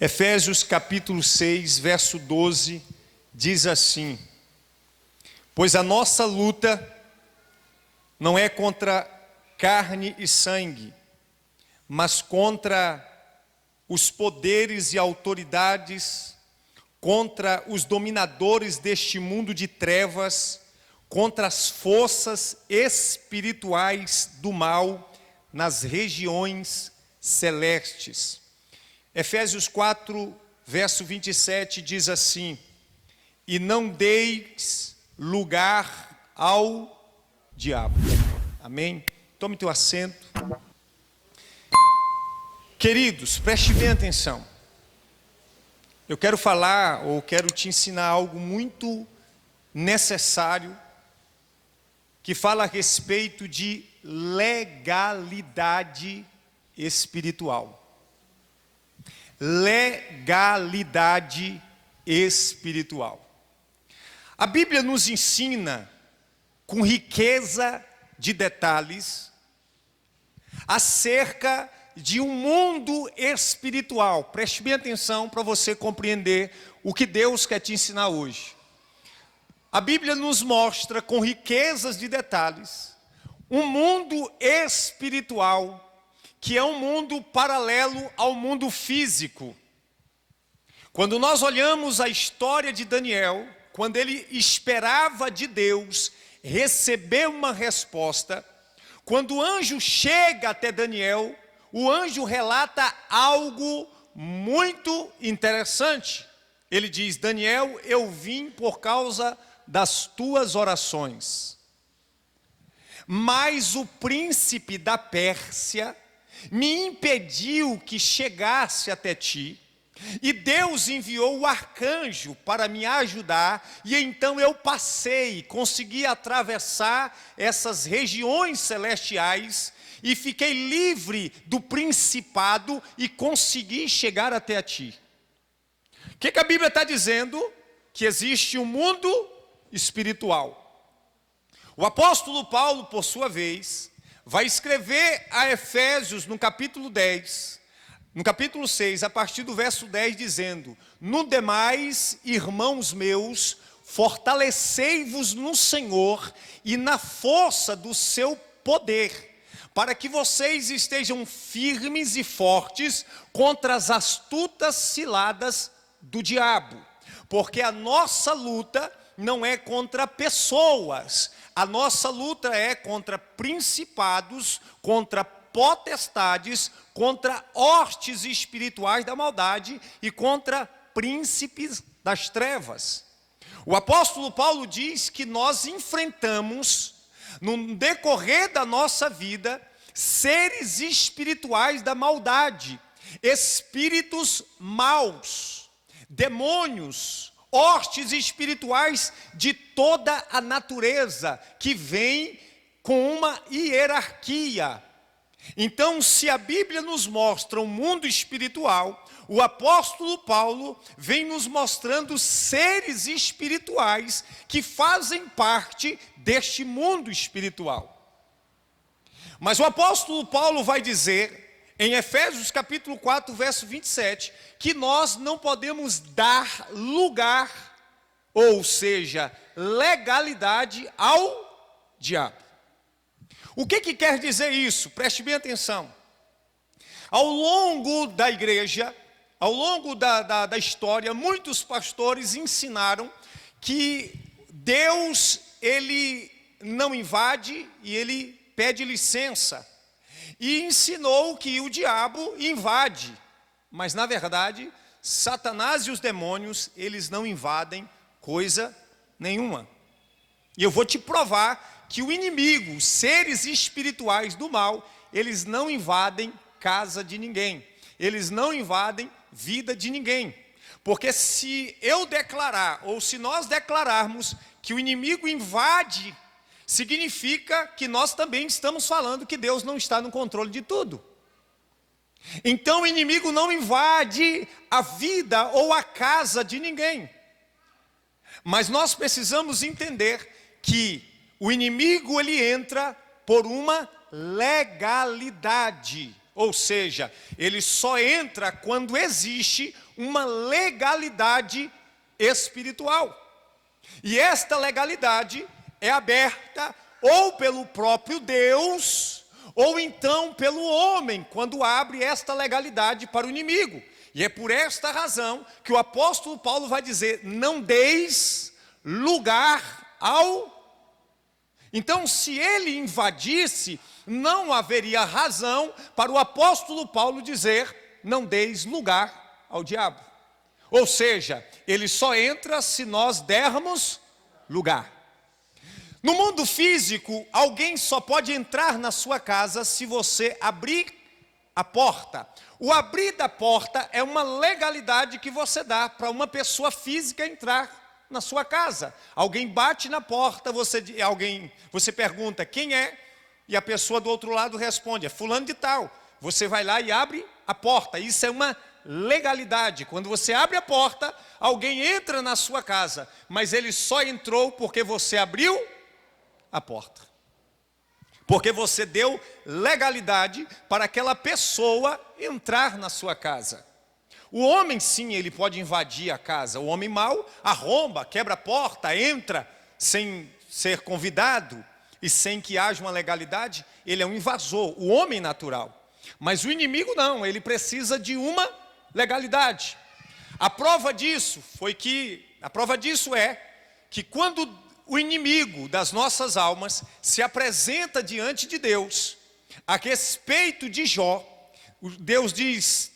Efésios capítulo 6, verso 12, diz assim: pois a nossa luta não é contra carne e sangue, mas contra os poderes e autoridades, contra os dominadores deste mundo de trevas, contra as forças espirituais do mal nas regiões celestes. Efésios 4, verso 27 diz assim: e não deis lugar ao diabo. Amém? Tome teu assento. Queridos, preste bem atenção. Eu quero falar, ou quero te ensinar algo muito necessário, que fala a respeito de legalidade espiritual. Legalidade espiritual. A Bíblia nos ensina, com riqueza de detalhes, acerca de um mundo espiritual. Preste bem atenção para você compreender o que Deus quer te ensinar hoje. A Bíblia nos mostra, com riquezas de detalhes, um mundo espiritual, que é um mundo paralelo ao mundo físico. Quando nós olhamos a história de Daniel, quando ele esperava de Deus receber uma resposta, quando o anjo chega até Daniel, o anjo relata algo muito interessante. Ele diz: Daniel, eu vim por causa das tuas orações, mas o príncipe da Pérsia me impediu que chegasse até ti, e Deus enviou o arcanjo para me ajudar, e então eu consegui atravessar essas regiões celestiais, e fiquei livre do principado, e consegui chegar até a ti. O que a Bíblia está dizendo? Que existe um mundo espiritual. O apóstolo Paulo, por sua vez, vai escrever a Efésios no capítulo 10, no capítulo 6, a partir do verso 10, dizendo: no demais, irmãos meus, fortalecei-vos no Senhor e na força do seu poder, para que vocês estejam firmes e fortes contra as astutas ciladas do diabo. Porque a nossa luta não é contra pessoas, a nossa luta é contra principados, contra potestades, contra hostes espirituais da maldade e contra príncipes das trevas. O apóstolo Paulo diz que nós enfrentamos, no decorrer da nossa vida, seres espirituais da maldade, espíritos maus, demônios, hostes espirituais de toda a natureza, que vêm com uma hierarquia. Então, se a Bíblia nos mostra um mundo espiritual, o apóstolo Paulo vem nos mostrando seres espirituais que fazem parte deste mundo espiritual. Mas o apóstolo Paulo vai dizer, em Efésios capítulo 4, verso 27, que nós não podemos dar lugar, ou seja, legalidade ao diabo. O que quer dizer isso? Preste bem atenção. Ao longo da igreja, ao longo da história, muitos pastores ensinaram que Deus, ele não invade e ele pede licença. E ensinou que o diabo invade. Mas, na verdade, Satanás e os demônios, eles não invadem coisa nenhuma. E eu vou te provar que o inimigo, os seres espirituais do mal, eles não invadem casa de ninguém. Eles não invadem vida de ninguém. Porque se eu declarar, ou se nós declararmos que o inimigo invade, significa que nós também estamos falando que Deus não está no controle de tudo. Então o inimigo não invade a vida ou a casa de ninguém. Mas nós precisamos entender que o inimigo, ele entra por uma legalidade. Ou seja, ele só entra quando existe uma legalidade espiritual. E esta legalidade é aberta ou pelo próprio Deus, ou então pelo homem, quando abre esta legalidade para o inimigo. E é por esta razão que o apóstolo Paulo vai dizer: não deis lugar ao... Então, se ele invadisse, não haveria razão para o apóstolo Paulo dizer: não deis lugar ao diabo. Ou seja, ele só entra se nós dermos lugar. No mundo físico, alguém só pode entrar na sua casa se você abrir a porta. O abrir da porta é uma legalidade que você dá para uma pessoa física entrar na sua casa. Alguém bate na porta, você pergunta quem é, e a pessoa do outro lado responde: é fulano de tal. Você vai lá e abre a porta. Isso é uma legalidade. Quando você abre a porta, alguém entra na sua casa, mas ele só entrou porque você abriu a porta. Porque você deu legalidade para aquela pessoa entrar na sua casa. O homem, sim, ele pode invadir a casa. O homem mau arromba, quebra a porta, entra sem ser convidado e sem que haja uma legalidade. Ele é um invasor, o homem natural. Mas o inimigo não, ele precisa de uma legalidade. A prova disso é que quando o inimigo das nossas almas se apresenta diante de Deus, a respeito de Jó, Deus diz: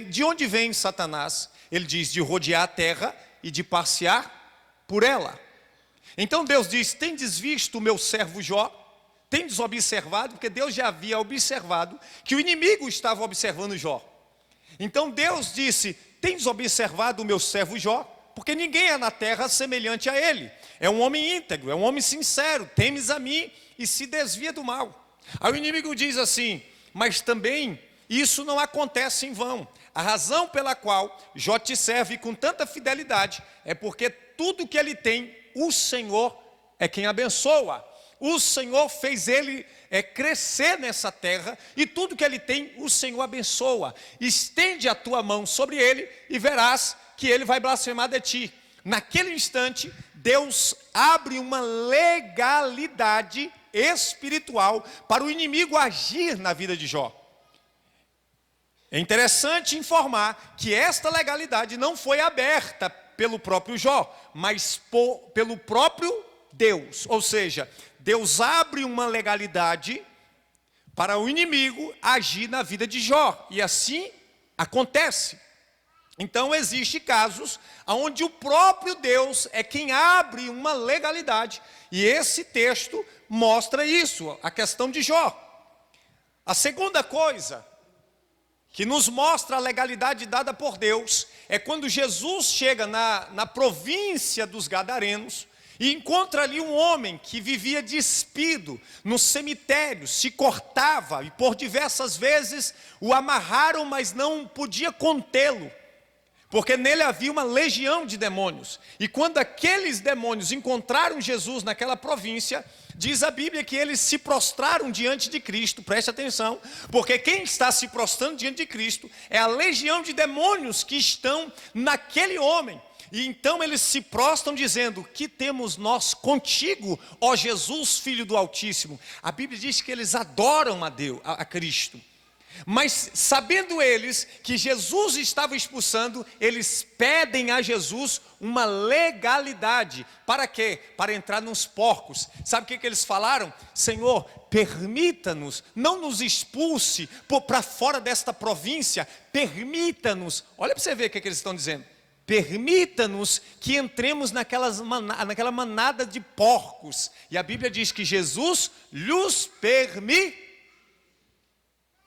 de onde vem Satanás? Ele diz: de rodear a terra e de passear por ela. Então Deus diz: tendes visto o meu servo Jó? Tendes observado? Porque Deus já havia observado que o inimigo estava observando Jó. Então Deus disse: tendes observado o meu servo Jó? Porque ninguém é na terra semelhante a ele. É um homem íntegro, é um homem sincero, temes a mim e se desvia do mal. Aí o inimigo diz assim: mas também isso não acontece em vão. A razão pela qual Jó te serve com tanta fidelidade é porque tudo que ele tem, o Senhor é quem abençoa. O Senhor fez ele crescer nessa terra, e tudo que ele tem, o Senhor abençoa. Estende a tua mão sobre ele e verás que ele vai blasfemar de ti. Naquele instante, Deus abre uma legalidade espiritual para o inimigo agir na vida de Jó. É interessante informar que esta legalidade não foi aberta pelo próprio Jó, mas pelo próprio Deus. Ou seja, Deus abre uma legalidade para o inimigo agir na vida de Jó. E assim acontece. Então existem casos onde o próprio Deus é quem abre uma legalidade. E esse texto mostra isso, a questão de Jó. A segunda coisa que nos mostra a legalidade dada por Deus é quando Jesus chega na província dos Gadarenos e encontra ali um homem que vivia despido no cemitério, se cortava, e por diversas vezes o amarraram, mas não podia contê-lo, porque nele havia uma legião de demônios. E quando aqueles demônios encontraram Jesus naquela província, diz a Bíblia que eles se prostraram diante de Cristo. Preste atenção, porque quem está se prostrando diante de Cristo é a legião de demônios que estão naquele homem. E então eles se prostram dizendo: que temos nós contigo, ó Jesus, Filho do Altíssimo? A Bíblia diz que eles adoram a Deus, a Cristo. Mas sabendo eles que Jesus estava expulsando, eles pedem a Jesus uma legalidade. Para quê? Para entrar nos porcos. Sabe o que eles falaram? Senhor, permita-nos, não nos expulse para fora desta província, permita-nos. Olha para você ver o que eles estão dizendo. Permita-nos que entremos naquela manada de porcos. E a Bíblia diz que Jesus lhes permitiu.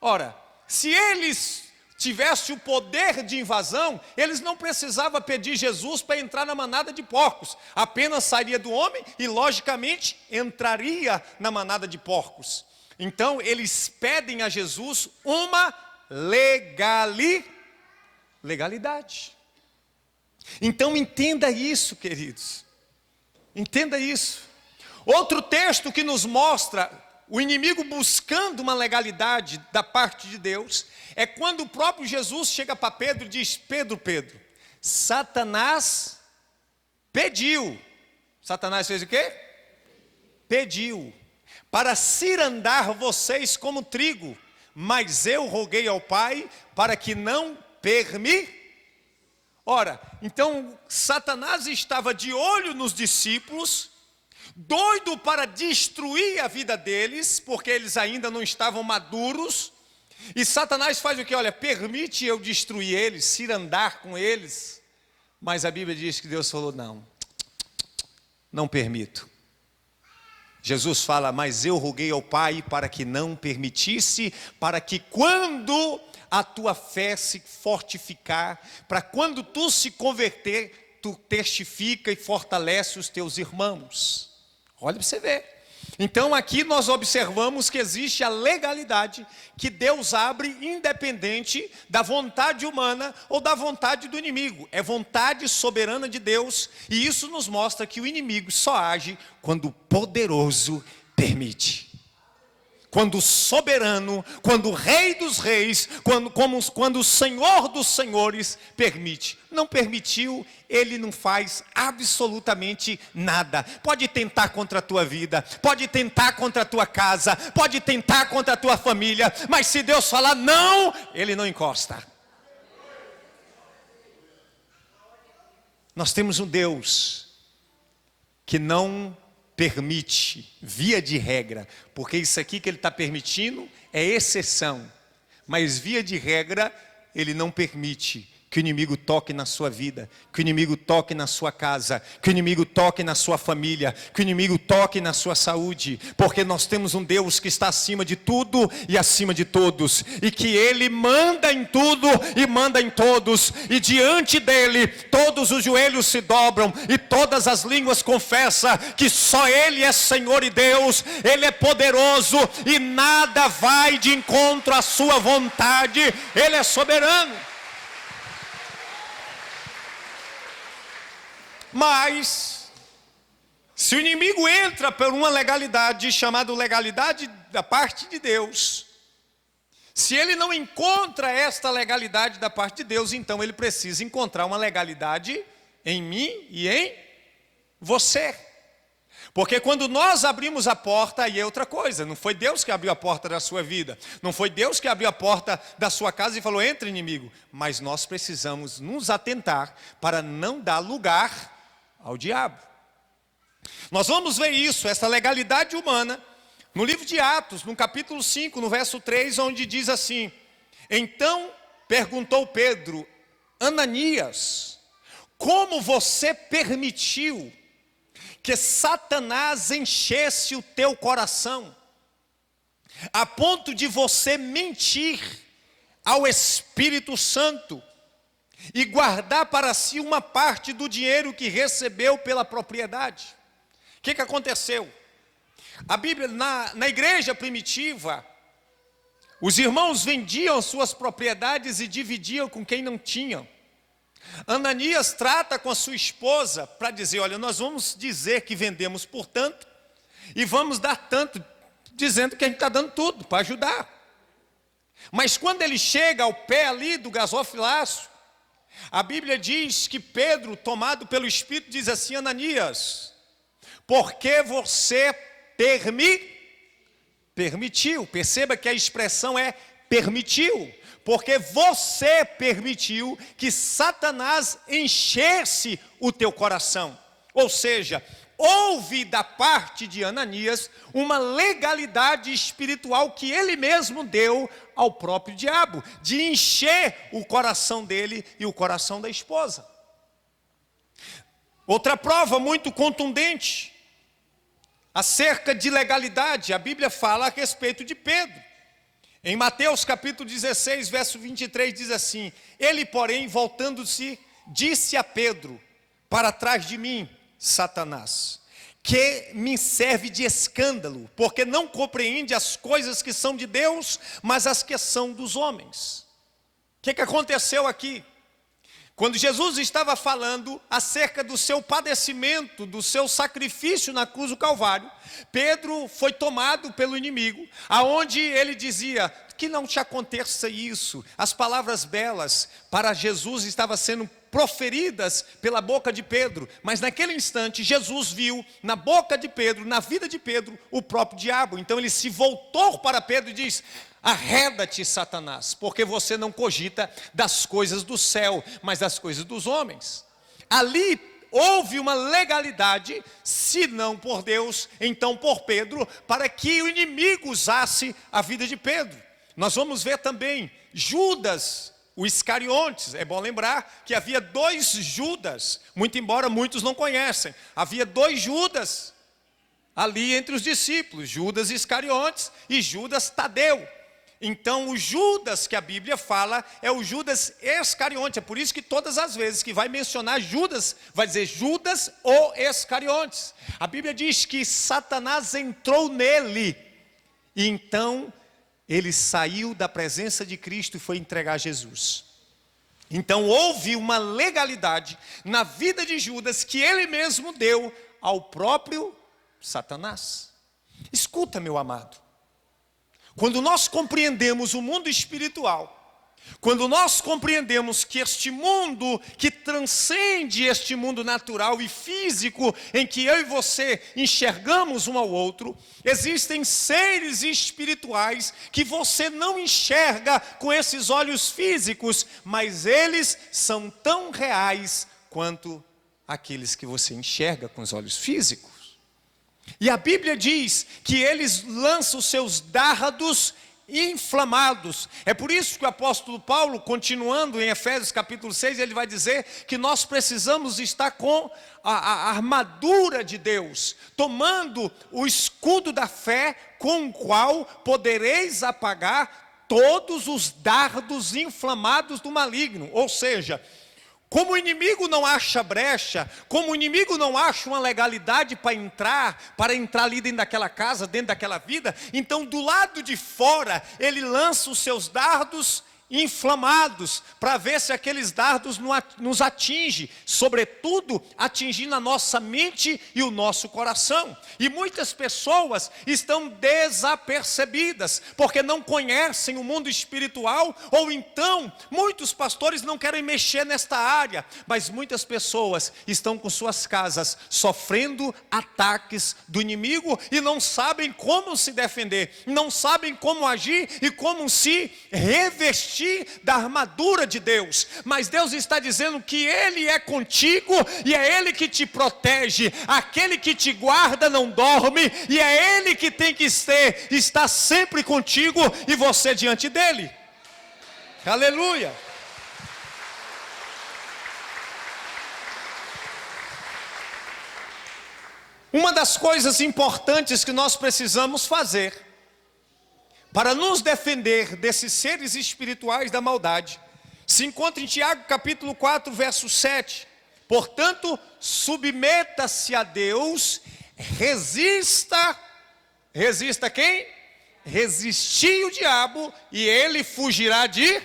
Ora, se eles tivessem o poder de invasão, eles não precisavam pedir Jesus para entrar na manada de porcos. Apenas sairia do homem e, logicamente, entraria na manada de porcos. Então, eles pedem a Jesus uma legalidade. Então, entenda isso, queridos. Entenda isso. Outro texto que nos mostra o inimigo buscando uma legalidade da parte de Deus, é quando o próprio Jesus chega para Pedro e diz: Pedro, Satanás pediu. Satanás fez o quê? Pediu para cirandar vocês como trigo, mas eu roguei ao Pai para que não permitisse. Ora, então Satanás estava de olho nos discípulos, doido para destruir a vida deles, porque eles ainda não estavam maduros. E Satanás faz o que? Olha, permite eu destruir eles, cirandar com eles. Mas a Bíblia diz que Deus falou: não permito. Jesus fala: mas eu roguei ao Pai para que não permitisse, para que quando a tua fé se fortificar, para quando tu se converter, tu testifica e fortalece os teus irmãos. Olha para você ver. Então aqui nós observamos que existe a legalidade que Deus abre independente da vontade humana ou da vontade do inimigo. É vontade soberana de Deus, e isso nos mostra que o inimigo só age quando o poderoso permite. Quando o soberano, quando o rei dos reis, quando o senhor dos senhores permite. Não permitiu, ele não faz absolutamente nada. Pode tentar contra a tua vida, pode tentar contra a tua casa, pode tentar contra a tua família, mas se Deus falar não, ele não encosta. Nós temos um Deus que não permite, via de regra, porque isso aqui que ele está permitindo é exceção, mas via de regra ele não permite que o inimigo toque na sua vida, que o inimigo toque na sua casa, que o inimigo toque na sua família, que o inimigo toque na sua saúde, porque nós temos um Deus que está acima de tudo e acima de todos, e que Ele manda em tudo e manda em todos, e diante dEle todos os joelhos se dobram, e todas as línguas confessam que só Ele é Senhor e Deus, Ele é poderoso, e nada vai de encontro à sua vontade, Ele é soberano. Mas, se o inimigo entra por uma legalidade chamada legalidade da parte de Deus, se ele não encontra esta legalidade da parte de Deus, então ele precisa encontrar uma legalidade em mim e em você. Porque quando nós abrimos a porta, aí é outra coisa, não foi Deus que abriu a porta da sua vida, não foi Deus que abriu a porta da sua casa e falou: entra, inimigo. Mas nós precisamos nos atentar para não dar lugar ao diabo. Nós vamos ver isso, essa legalidade humana, no livro de Atos, no capítulo 5, no verso 3, onde diz assim: então perguntou Pedro: Ananias, como você permitiu que Satanás enchesse o teu coração, a ponto de você mentir ao Espírito Santo e guardar para si uma parte do dinheiro que recebeu pela propriedade? O que aconteceu? A Bíblia, na igreja primitiva, os irmãos vendiam suas propriedades e dividiam com quem não tinha. Ananias trata com a sua esposa para dizer: olha, nós vamos dizer que vendemos por tanto e vamos dar tanto, dizendo que a gente está dando tudo para ajudar. Mas quando ele chega ao pé ali do gasofilaço, a Bíblia diz que Pedro, tomado pelo Espírito, diz assim: Ananias, porque você permitiu, perceba que a expressão é permitiu, porque você permitiu que Satanás enchesse o teu coração. Ou seja, houve da parte de Ananias uma legalidade espiritual que ele mesmo deu ao próprio diabo, de encher o coração dele e o coração da esposa. Outra prova muito contundente acerca de legalidade, a Bíblia fala a respeito de Pedro. Em Mateus capítulo 16, verso 23, diz assim: ele, porém, voltando-se, disse a Pedro: para trás de mim, Satanás, que me serve de escândalo, porque não compreende as coisas que são de Deus, mas as que são dos homens. O que aconteceu aqui? Quando Jesus estava falando acerca do seu padecimento, do seu sacrifício na cruz do Calvário, Pedro foi tomado pelo inimigo, aonde ele dizia: que não te aconteça isso. As palavras belas para Jesus estavam sendo proferidas pela boca de Pedro, mas naquele instante Jesus viu na boca de Pedro, na vida de Pedro, o próprio diabo. Então ele se voltou para Pedro e diz: arreda-te, Satanás, porque você não cogita das coisas do céu, mas das coisas dos homens. Ali houve uma legalidade, se não por Deus, então por Pedro, para que o inimigo usasse a vida de Pedro. Nós vamos ver também Judas, o Iscariotes. É bom lembrar que havia 2 Judas, muito embora muitos não conhecem. Havia 2 Judas ali entre os discípulos, Judas Iscariotes e Judas Tadeu. Então o Judas que a Bíblia fala é o Judas Iscariote. É por isso que todas as vezes que vai mencionar Judas, vai dizer Judas ou Iscariotes. A Bíblia diz que Satanás entrou nele, e então ele saiu da presença de Cristo e foi entregar a Jesus. Então houve uma legalidade na vida de Judas que ele mesmo deu ao próprio Satanás. Escuta, meu amado, quando nós compreendemos o mundo espiritual, quando nós compreendemos que este mundo que transcende este mundo natural e físico, em que eu e você enxergamos um ao outro, existem seres espirituais que você não enxerga com esses olhos físicos, mas eles são tão reais quanto aqueles que você enxerga com os olhos físicos. E a Bíblia diz que eles lançam os seus dardos inflamados. É por isso que o apóstolo Paulo, continuando em Efésios capítulo 6, ele vai dizer que nós precisamos estar com a armadura de Deus, tomando o escudo da fé, com o qual podereis apagar todos os dardos inflamados do maligno. Ou seja, como o inimigo não acha brecha, como o inimigo não acha uma legalidade para entrar ali dentro daquela casa, dentro daquela vida, então do lado de fora ele lança os seus dardos inflamados, para ver se aqueles dardos nos atingem, sobretudo atingindo a nossa mente e o nosso coração. E muitas pessoas estão desapercebidas, porque não conhecem o mundo espiritual, ou então muitos pastores não querem mexer nesta área, mas muitas pessoas estão com suas casas sofrendo ataques do inimigo e não sabem como se defender, não sabem como agir e como se revestir da armadura de Deus. Mas Deus está dizendo que Ele é contigo e é Ele que te protege. Aquele que te guarda não dorme, e é Ele que tem que estar sempre contigo e você diante dEle. Aleluia! Uma das coisas importantes que nós precisamos fazer para nos defender desses seres espirituais da maldade, se encontra em Tiago capítulo 4, verso 7. Portanto, submeta-se a Deus, resista quem? Resistir o diabo, e ele fugirá de...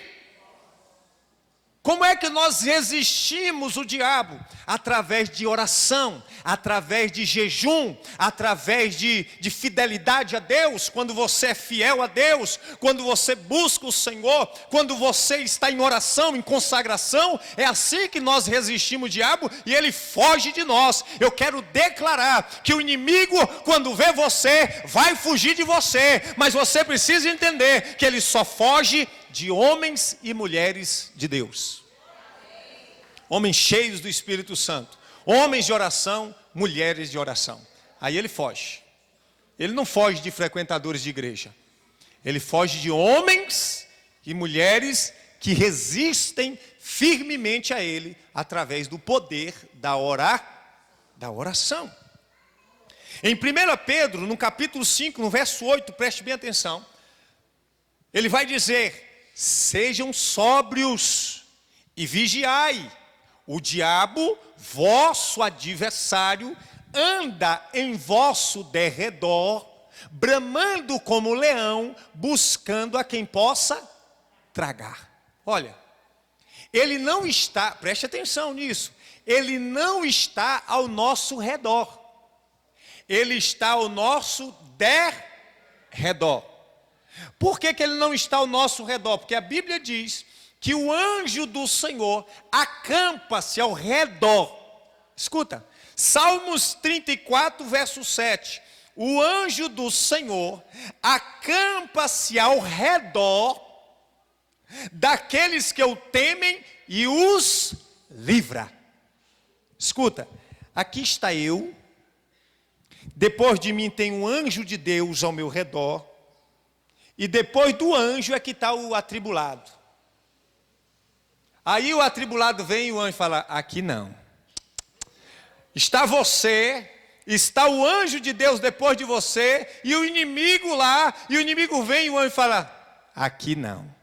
Como é que nós resistimos o diabo? Através de oração, através de jejum, através de fidelidade a Deus. Quando você é fiel a Deus, quando você busca o Senhor, quando você está em oração, em consagração, é assim que nós resistimos o diabo e ele foge de nós. Eu quero declarar que o inimigo, quando vê você, vai fugir de você, mas você precisa entender que ele só foge de homens e mulheres de Deus, homens cheios do Espírito Santo, homens de oração, mulheres de oração. Aí ele foge. Ele não foge de frequentadores de igreja, ele foge de homens e mulheres que resistem firmemente a ele através do poder da oração. Em 1 Pedro, no capítulo 5, no verso 8, preste bem atenção, ele vai dizer: sejam sóbrios e vigiai. O diabo, vosso adversário, anda em vosso derredor, bramando como leão, buscando a quem possa tragar. Olha, Ele não está, preste atenção nisso, ele não está ao nosso redor. Ele está ao nosso derredor. Por que ele não está ao nosso redor? Porque a Bíblia diz que o anjo do Senhor acampa-se ao redor. Escuta, Salmos 34, verso 7. O anjo do Senhor acampa-se ao redor daqueles que o temem e os livra. Escuta, aqui está eu, depois de mim tem um anjo de Deus ao meu redor, e depois do anjo é que está o atribulado. Aí o atribulado vem e o anjo fala, aqui não. Está você, está o anjo de Deus depois de você, e o inimigo lá, e o inimigo vem e o anjo fala, aqui não.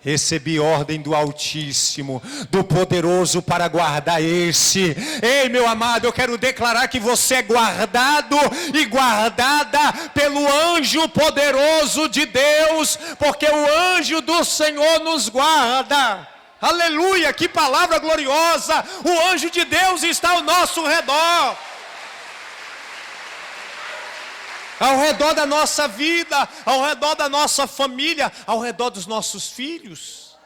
Recebi ordem do Altíssimo, do Poderoso para guardar esse. Ei, meu amado, eu quero declarar que você é guardado e guardada pelo anjo poderoso de Deus, porque o anjo do Senhor nos guarda. Aleluia, que palavra gloriosa! O anjo de Deus está ao nosso redor. Ao redor da nossa vida, ao redor da nossa família, ao redor dos nossos filhos.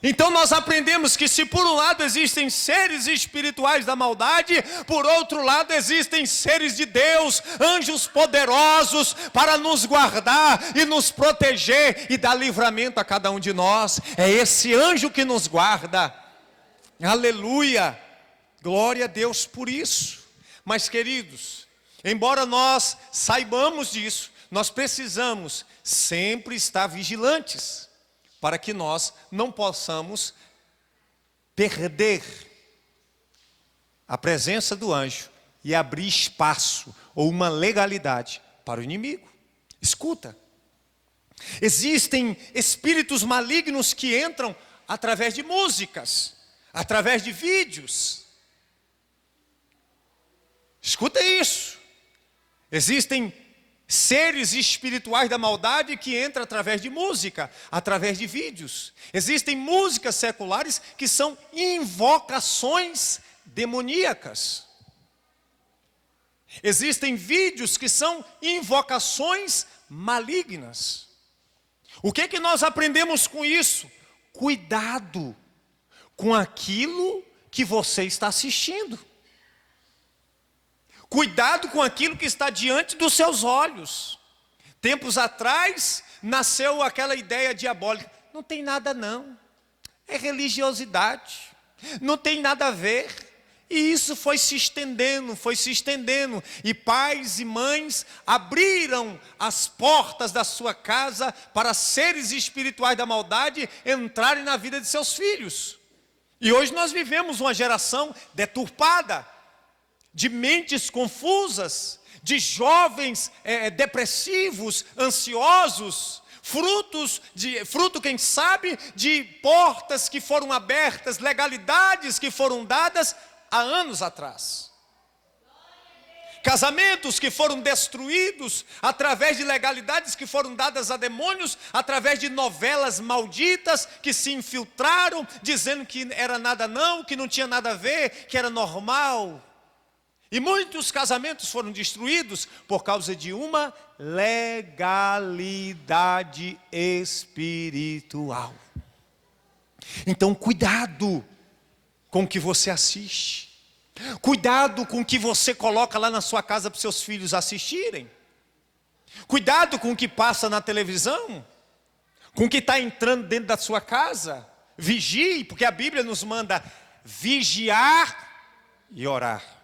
Então nós aprendemos que se por um lado existem seres espirituais da maldade, por outro lado existem seres de Deus, anjos poderosos para nos guardar e nos proteger e dar livramento a cada um de nós. É esse anjo que nos guarda. Aleluia! Glória a Deus por isso. Mas queridos, embora nós saibamos disso, nós precisamos sempre estar vigilantes, para que nós não possamos perder a presença do anjo e abrir espaço ou uma legalidade para o inimigo. Escuta, existem espíritos malignos que entram através de músicas, através de vídeos. Escuta isso. Existem seres espirituais da maldade que entram através de música, através de vídeos. Existem músicas seculares que são invocações demoníacas. Existem vídeos que são invocações malignas. O que que nós aprendemos com isso? Cuidado com aquilo que você está assistindo. Cuidado com aquilo que está diante dos seus olhos. Tempos atrás, nasceu aquela ideia diabólica. Não tem nada não. É religiosidade. Não tem nada a ver. E isso foi se estendendo, foi se estendendo. E pais e mães abriram as portas da sua casa para seres espirituais da maldade entrarem na vida de seus filhos. E hoje nós vivemos uma geração deturpada, de mentes confusas, de jovens depressivos, ansiosos, fruto, quem sabe, de portas que foram abertas, legalidades que foram dadas há anos atrás. Casamentos que foram destruídos através de legalidades que foram dadas a demônios, através de novelas malditas que se infiltraram, dizendo que era nada não, que não tinha nada a ver, que era normal. E muitos casamentos foram destruídos por causa de uma legalidade espiritual. Então cuidado com o que você assiste. Cuidado com o que você coloca lá na sua casa para os seus filhos assistirem. Cuidado com o que passa na televisão. Com o que está entrando dentro da sua casa. Vigie, porque a Bíblia nos manda vigiar e orar.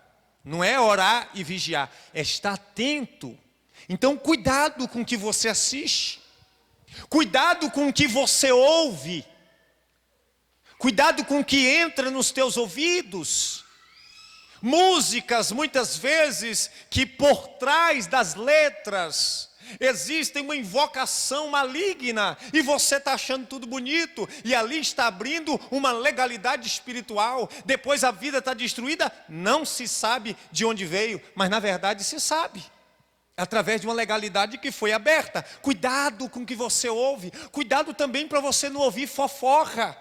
Não é orar e vigiar, é estar atento. Então cuidado com o que você assiste. Cuidado com o que você ouve. Cuidado com o que entra nos teus ouvidos. Músicas, muitas vezes, que por trás das letras existe uma invocação maligna, e você está achando tudo bonito, e ali está abrindo uma legalidade espiritual. Depois a vida está destruída, não se sabe de onde veio, mas na verdade se sabe. através de uma legalidade que foi aberta. Cuidado com o que você ouve. Cuidado também para você não ouvir fofoca.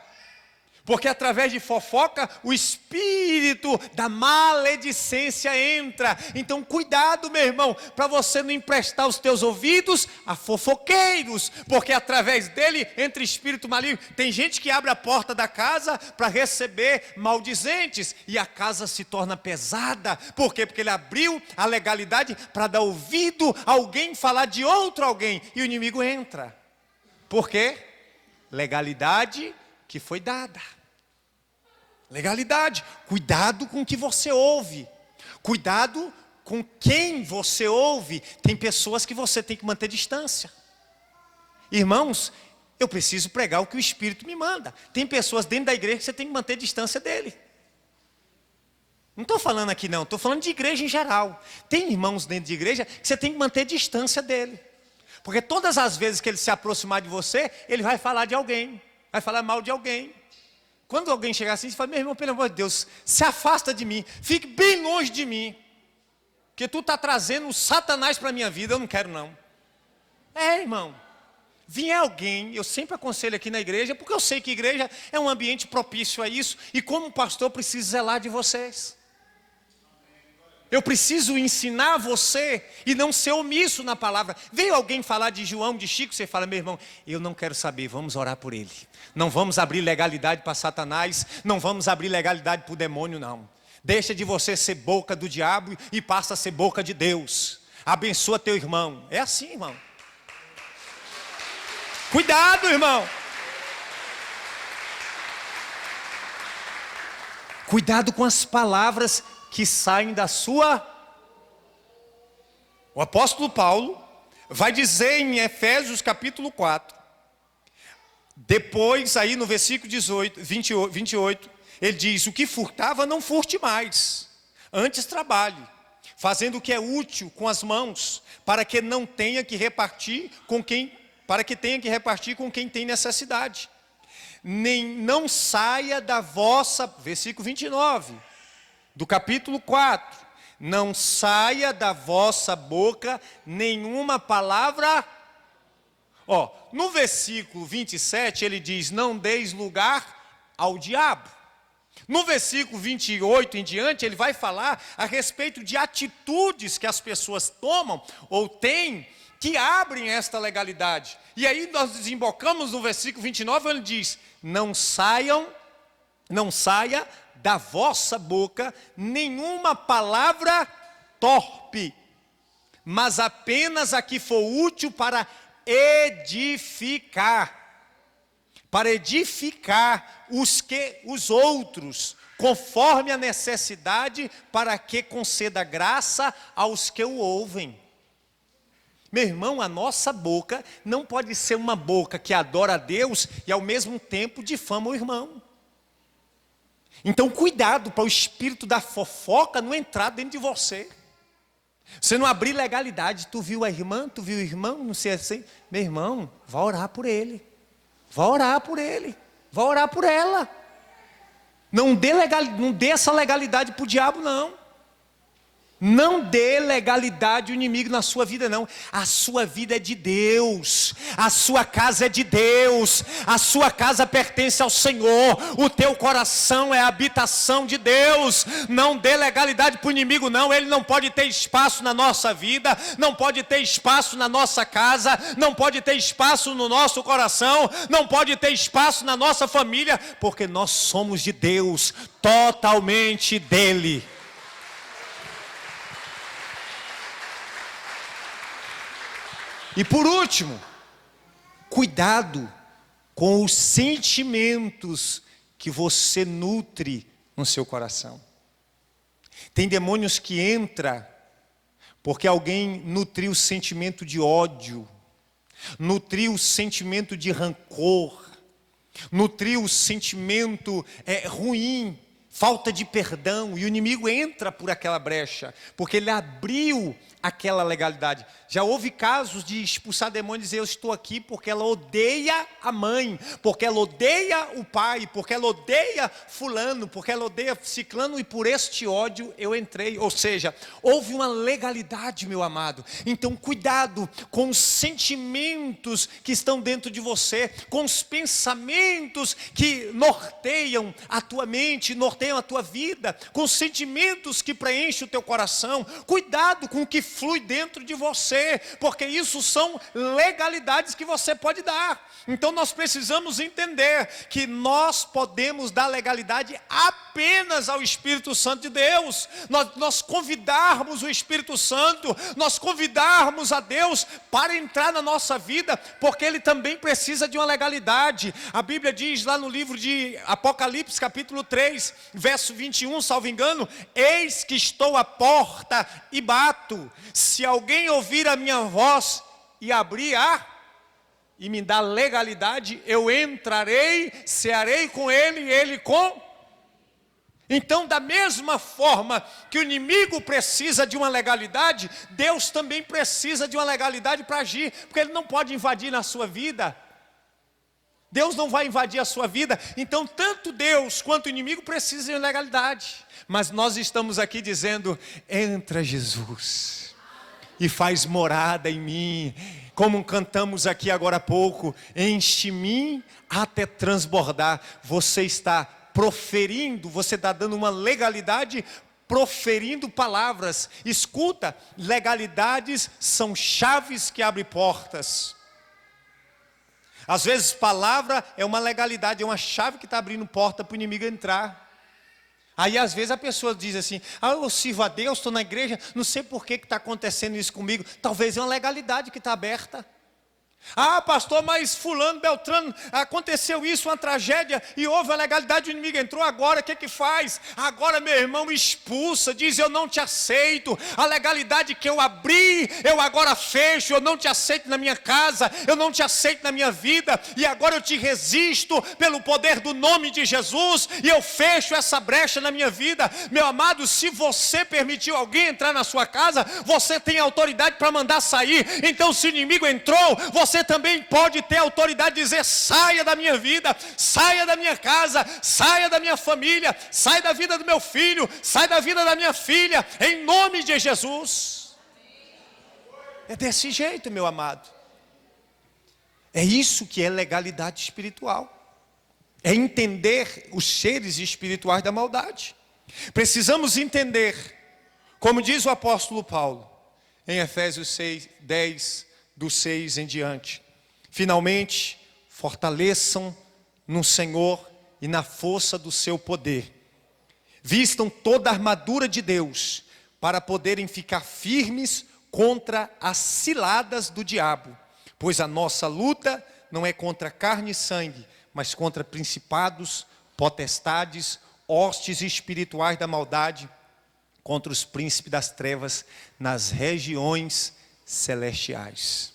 Porque através de fofoca, o espírito da maledicência entra. Então cuidado, meu irmão, para você não emprestar os teus ouvidos a fofoqueiros. Porque através dele entra espírito maligno. Tem gente que abre a porta da casa para receber maldizentes. E a casa se torna pesada. Por quê? Porque ele abriu a legalidade para dar ouvido a alguém falar de outro alguém. E o inimigo entra. Por quê? Legalidade que foi dada. Legalidade. Cuidado com o que você ouve. Cuidado com quem você ouve. Tem pessoas que você tem que manter distância. Irmãos, eu preciso pregar o que o Espírito me manda. Tem pessoas dentro da igreja que você tem que manter distância dele. Não estou falando aqui não, estou falando de igreja em geral. Tem irmãos dentro de igreja que você tem que manter distância dele. Porque todas as vezes que ele se aproximar de você, ele vai falar de alguém. Vai falar mal de alguém. Quando alguém chegar assim, você fala, meu irmão, pelo amor de Deus, se afasta de mim, fique bem longe de mim, porque tu está trazendo o Satanás para a minha vida, eu não quero não. Irmão, vier alguém, eu sempre aconselho aqui na igreja, porque eu sei que igreja é um ambiente propício a isso, e como pastor eu preciso zelar de vocês. Eu preciso ensinar você e não ser omisso na palavra. Veio alguém falar de João, de Chico, você fala, meu irmão, eu não quero saber, vamos orar por ele. Não vamos abrir legalidade para Satanás, não vamos abrir legalidade para o demônio, não. Deixa de você ser boca do diabo e passa a ser boca de Deus. Abençoa teu irmão. É assim, irmão. Cuidado, irmão. Cuidado com as palavras que saem da sua... O apóstolo Paulo vai dizer em Efésios capítulo 4, depois aí no versículo 28, ele diz, o que furtava não furte mais, antes trabalhe, fazendo o que é útil com as mãos, para que tenha que repartir com quem tem necessidade. Não saia da vossa, versículo 29, do capítulo 4, não saia da vossa boca nenhuma palavra. No versículo 27 ele diz, não deis lugar ao diabo. No versículo 28 em diante ele vai falar a respeito de atitudes que as pessoas tomam ou têm que abrem esta legalidade. E aí nós desembocamos no versículo 29, ele diz, não saia da vossa boca nenhuma palavra torpe, mas apenas a que for útil para edificar os outros, conforme a necessidade, para que conceda graça aos que o ouvem. Meu irmão, a nossa boca não pode ser uma boca que adora a Deus e ao mesmo tempo difama o irmão. Então cuidado para o espírito da fofoca não entrar dentro de você. Você não abrir legalidade. Tu viu a irmã, tu viu o irmão, não sei assim. Meu irmão, vá orar por ele. Vá orar por ele. Vá orar por ela. Não dê essa legalidade para o diabo, não. Não dê legalidade ao inimigo na sua vida, não. A sua vida é de Deus. A sua casa é de Deus. A sua casa pertence ao Senhor. O teu coração é a habitação de Deus. Não dê legalidade para o inimigo, não. Ele não pode ter espaço na nossa vida. Não pode ter espaço na nossa casa. Não pode ter espaço no nosso coração. Não pode ter espaço na nossa família. Porque nós somos de Deus. Totalmente dele. E por último, cuidado com os sentimentos que você nutre no seu coração. Tem demônios que entram porque alguém nutriu o sentimento de ódio, nutriu o sentimento de rancor, nutriu o sentimento ruim falta de perdão, e o inimigo entra por aquela brecha, porque ele abriu aquela legalidade. Já houve casos de expulsar demônios e dizer: eu estou aqui porque ela odeia a mãe, porque ela odeia o pai, porque ela odeia fulano, porque ela odeia ciclano, e por este ódio eu entrei. Ou seja, houve uma legalidade, meu amado. Então cuidado com os sentimentos que estão dentro de você, com os pensamentos que norteiam a tua mente, norteiam a tua vida, com os sentimentos que preenchem o teu coração. Cuidado com o que flui dentro de você, porque isso são legalidades que você pode dar. Então nós precisamos entender que nós podemos dar legalidade apenas ao Espírito Santo de Deus. Nós convidarmos o Espírito Santo, nós convidarmos a Deus para entrar na nossa vida, porque Ele também precisa de uma legalidade. A Bíblia diz lá no livro de Apocalipse, capítulo 3, verso 21, salvo engano: eis que estou à porta e bato. Se alguém ouvir a minha voz e abrir e me dar legalidade, eu entrarei, cearei com ele e ele com... Então, da mesma forma que o inimigo precisa de uma legalidade, Deus também precisa de uma legalidade para agir, porque Ele não pode invadir na sua vida. Deus não vai invadir a sua vida. Então tanto Deus quanto o inimigo precisam de legalidade. Mas nós estamos aqui dizendo: entra Jesus e faz morada em mim, como cantamos aqui agora há pouco: enche-me até transbordar. Você está proferindo, você está dando uma legalidade, proferindo palavras. Escuta, legalidades são chaves que abrem portas. Às vezes palavra é uma legalidade, é uma chave que está abrindo porta para o inimigo entrar. Aí às vezes a pessoa diz assim: eu sirvo a Deus, estou na igreja, não sei por que está acontecendo isso comigo. Talvez é uma legalidade que está aberta. Pastor, mas fulano, beltrano, aconteceu isso, uma tragédia, e houve a legalidade, o inimigo entrou agora, o que faz? Agora, meu irmão, expulsa, diz: eu não te aceito. A legalidade que eu abri, eu agora fecho. Eu não te aceito na minha casa, eu não te aceito na minha vida, e agora eu te resisto pelo poder do nome de Jesus, e eu fecho essa brecha na minha vida. Meu amado, se você permitiu alguém entrar na sua casa, você tem autoridade para mandar sair. Então se o inimigo entrou, você também pode ter autoridade de dizer: saia da minha vida, saia da minha casa, saia da minha família, saia da vida do meu filho, saia da vida da minha filha, em nome de Jesus. É desse jeito, meu amado. É isso que é legalidade espiritual. É entender os seres espirituais da maldade. Precisamos entender, como diz o apóstolo Paulo em Efésios 6, 10, do 6 em diante: finalmente fortaleçam no Senhor e na força do seu poder, vistam toda a armadura de Deus, para poderem ficar firmes contra as ciladas do diabo, pois a nossa luta não é contra carne e sangue, mas contra principados, potestades, hostes espirituais da maldade, contra os príncipes das trevas nas regiões celestiais.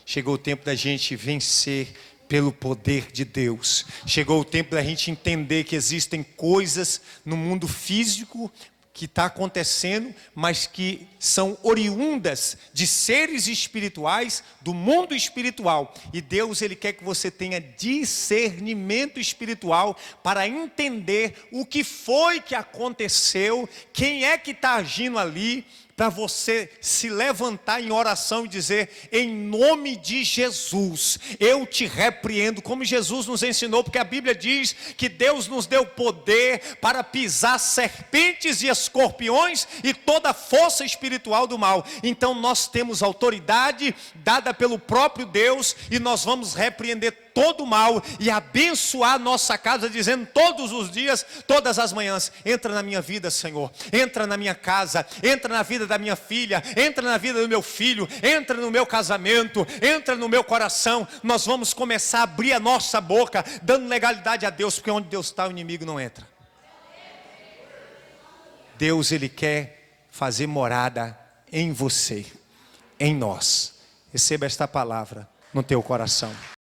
Chegou o tempo da gente vencer pelo poder de Deus. Chegou o tempo da gente entender que existem coisas no mundo físico que está acontecendo, mas que são oriundas de seres espirituais, do mundo espiritual. E Deus, Ele quer que você tenha discernimento espiritual para entender o que foi que aconteceu, quem é que está agindo ali, para você se levantar em oração e dizer: em nome de Jesus, eu te repreendo, como Jesus nos ensinou, porque a Bíblia diz que Deus nos deu poder para pisar serpentes e escorpiões e toda a força espiritual do mal. Então nós temos autoridade dada pelo próprio Deus, e nós vamos repreender todo o mal e abençoar nossa casa, dizendo todos os dias, todas as manhãs: entra na minha vida, Senhor, entra na minha casa, entra na vida da minha filha, entra na vida do meu filho, entra no meu casamento, entra no meu coração. Nós vamos começar a abrir a nossa boca, dando legalidade a Deus, porque onde Deus está, o inimigo não entra. Deus, Ele quer fazer morada em você, em nós. Receba esta palavra no teu coração.